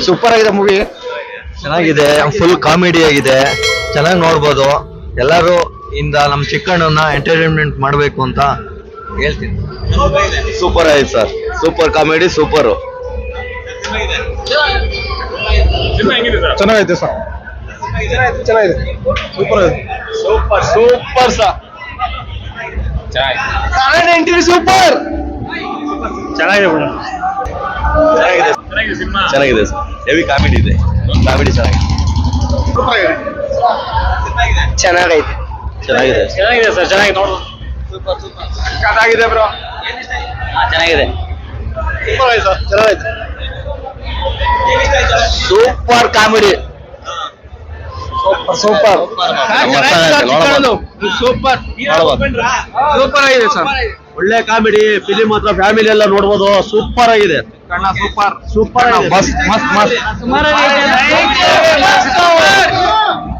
Super ಆಗಿದೆ movie. ಚೆನ್ನಾಗಿದೆ, full comedy ಆಗಿದೆ, ಚೆನ್ನಾಗಿ ನೋಡ್ಬೋದು. ಎಲ್ಲರೂ ಇಂದ ನಮ್ಮ ಚಿಕ್ಕಣ್ಣನ ಎಂಟರ್ಟೈನ್ಮೆಂಟ್ ಮಾಡಬೇಕು ಅಂತ ಹೇಳ್ತೀನಿ. ಸೂಪರ್ ಆಗಿದೆ ಸರ್, ಸೂಪರ್ ಕಾಮಿಡಿ, ಸೂಪರ್. ಚೆನ್ನಾಗೈತೆ ಸರ್, ಚೆನ್ನಾಗಿದೆ, ಸೂಪರ್ ಆಗಿದೆ, ಸೂಪರ್ ಸೂಪರ್ ಸರ್, ಚೆನ್ನಾಗಿದೆ, ಸೂಪರ್ ಚೆನ್ನಾಗಿದೆ, ಚೆನ್ನಾಗಿದೆ ಸರ್, ಹೆವಿ ಕಾಮಿಡಿ ಇದೆ, ಕಾಮಿಡಿ ಚೆನ್ನಾಗಿದೆ, ಚೆನ್ನಾಗೈತೆ, ಚೆನ್ನಾಗಿದೆ, ಚೆನ್ನಾಗಿದೆ ಸರ್, ಚೆನ್ನಾಗಿ ನೋಡ್ಬೋದು. ಚೆನ್ನಾಗಿದೆ ಬ್ರೋ, ಚೆನ್ನಾಗಿದೆ, ಸೂಪರ್ ಆಗಿದೆ ಸರ್, ಚೆನ್ನಾಗೈತೆ, super comedy, super super super ಆಗಿದೆ ಸರ್, ಒಳ್ಳೆ ಕಾಮಿಡಿ ಫಿಲಿಮ್ ಹತ್ರ ಫ್ಯಾಮಿಲಿ ಎಲ್ಲ ನೋಡ್ಬೋದು. ಸೂಪರ್ ಆಗಿದೆ, ಸೂಪರ್ ಸೂಪರ್ ಮಸ್ತ್ ಮಸ್ತ್ ಮಸ್ತ್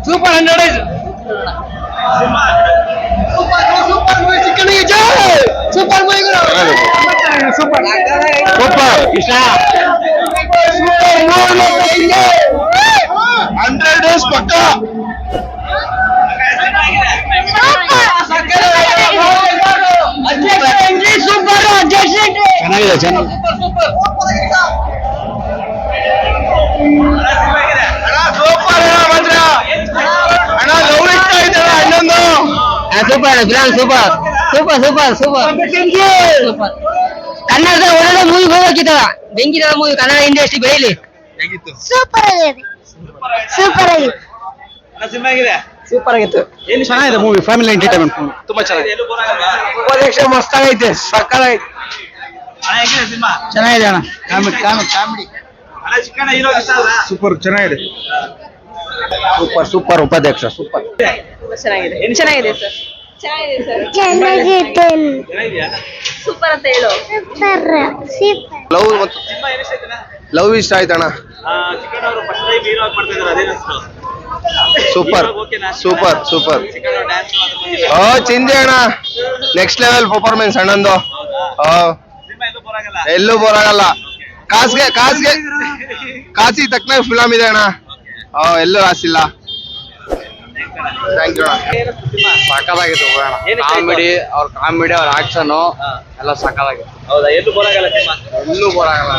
ಸೂಪರ್ 100 ಸೂಪರ್ ಸೂಪರ್ ಸೂಪರ್ ಇಷ್ಟ 100 days ಪಕ್ಕ ಚೆನ್ನಾಗಿದೆ, ಚೆನ್ನಾಗಿ super film, super super super super super. ಕನ್ನಡದ ಒಳ್ಳೆ ಮೂವಿ ಹೋಗಿದ್ದವ, ಬೆಂಕಿ ಮೂವಿ ಕನ್ನಡ ಇಂಡಸ್ಟ್ರಿ ಬೆಳೀಲಿ. ಸೂಪರ್ ಆಗಿದೆ, ಸೂಪರ್ ಆಗಿದೆ, ಸೂಪರ್ ಆಗಿತ್ತು, ಚೆನ್ನಾಗಿದೆ ಮೂವಿ, ಫ್ಯಾಮಿಲಿ ಎಂಟರ್ಟೈನ್ಮೆಂಟ್ ಮೂವಿ, ತುಂಬಾ ಚೆನ್ನಾಗಿದೆ. ಉಪಾಧ್ಯಕ್ಷ ಮಸ್ತ್ ಆಗೈತೆ, ಸಕ್ಕತ್ತಾಗೈತೆ, ಚೆನ್ನಾಗಿದೆ ಅಣ್ಣ, ಕಾಮಿಡಿ ಸೂಪರ್ ಚೆನ್ನಾಗಿದೆ, ಸೂಪರ್ ಸೂಪರ್ ಉಪಾಧ್ಯಕ್ಷ ಸೂಪರ್. ಚೆನ್ನಾಗಿದೆ, ಚೆನ್ನಾಗಿದೆ ಸರ್, ಚೆನ್ನಾಗಿದೆ ಸರ್, ಚೆನ್ನಾಗಿದೆ, ಸೂಪರ್ ಅಂತ ಹೇಳು. ಲವ್ ಮತ್ತು ಲವ್ ಇಷ್ಟ ಆಯ್ತಣ್ಣ. Super super super. ಚಿಂದಿ ಅಣ್ಣ, ನೆಕ್ಸ್ಟ್ ಲೆವೆಲ್ ಪರ್ಫಾರ್ಮೆನ್ಸ್ ಅಣ್ಣಂದು. ಎಲ್ಲೂ ಬೋರ್ ಆಗಲ್ಲ, ಕಾಸಿ ತಕ್ಕನ ಫಿಲಮ್ ಇದೆ ಅಣ್ಣ, ಎಲ್ಲೂ ರಾಸಿಲ್ಲ. ಥ್ಯಾಂಕ್ ಯು ಅಣ್ಣ. ಸಕ್ಕತ್ತಾಗಿತ್ತು ಕಾಮಿಡಿ, ಅವ್ರ ಆಕ್ಷನ್ ಎಲ್ಲ ಸಕ್ಕತ್ತಾಗಿತ್ತು. ಹೌದಾ, ಎಲ್ಲೂ ಬೋರ್ ಆಗಲ್ಲ, ಎಲ್ಲೂ ಬೋರ್ ಆಗಲ್ಲ.